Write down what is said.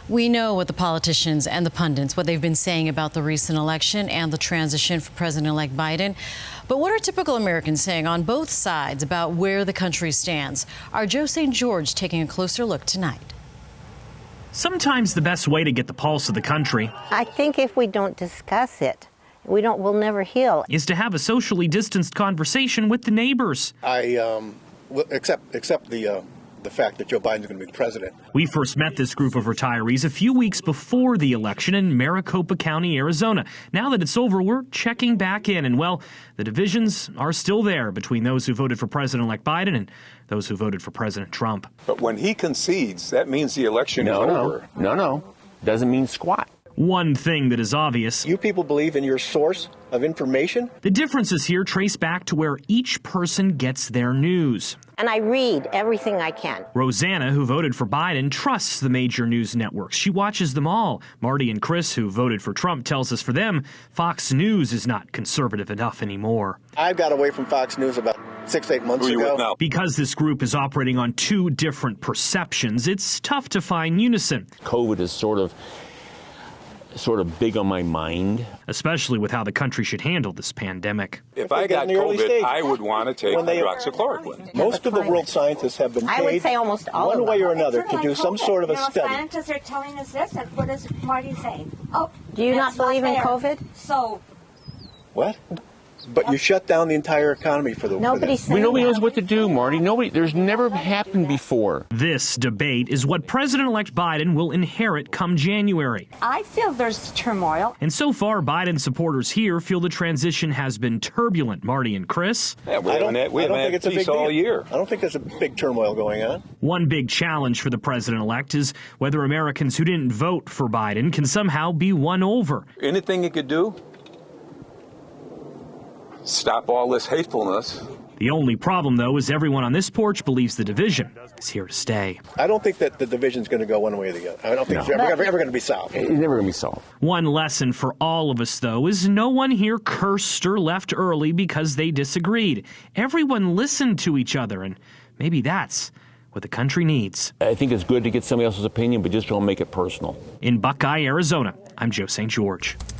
We know what the politicians and the pundits, what they've been saying about the recent election and the transition for President-elect Biden. But what are typical Americans saying on both sides about where the country stands? Our Joe St. George taking a closer look tonight. Sometimes the best way to get the pulse of the country, I think if we don't discuss it, we'll never heal, is to have a socially distanced conversation with the neighbors. I will accept the fact that Joe Biden's going to be president. We first met this group of retirees a few weeks before the election in Maricopa County, Arizona. Now that it's over, we're checking back in, and well, the divisions are still there between those who voted for President-elect Biden and those who voted for President Trump. But when he concedes, that means the election is over. No. Doesn't mean squat. One thing that is obvious: You people believe in your source of information? the differences here trace back to where each person gets their news. and I read everything I can. Rosanna, who voted for Biden, trusts the major news networks. She watches them all. Marty and Chris, who voted for Trump, tells us for them, Fox News is not conservative enough anymore. I got away from Fox News about 6-8 months Who are you ago. with now? Because this group is operating on two different perceptions, it's tough to find unison, COVID is sort of big on my mind. especially with how the country should handle this pandemic. If I got in the early COVID, stages. I would want to take When they- hydroxychloroquine. Most of the world scientists have been I would paid say almost all one of way them. or another to do some sort of a study. Scientists are telling us this, and what does Marty say? Oh, Do you not that's believe in fair. COVID? So, What? But you shut down the entire economy for the Nobody's saying Nobody that. knows what to do, Marty. There's never happened before. This debate is what President-elect Biden will inherit come January. I feel there's turmoil. And so far, Biden supporters here feel the transition has been turbulent. Marty and Chris. Yeah, we I haven't don't had think it's a big peace deal. all year. I don't think there's a big turmoil going on. One big challenge for the president-elect is whether Americans who didn't vote for Biden can somehow be won over. Anything you could do? Stop all this hatefulness. The only problem, though, is everyone on this porch believes the division is here to stay. I don't think that the division's going to go one way or the other. I don't think it's ever going to be solved. It's never going to be solved. One lesson for all of us, though, is no one here cursed or left early because they disagreed. Everyone listened to each other, and maybe that's what the country needs. I think it's good to get somebody else's opinion, but just don't make it personal. In Buckeye, Arizona, I'm Joe St. George.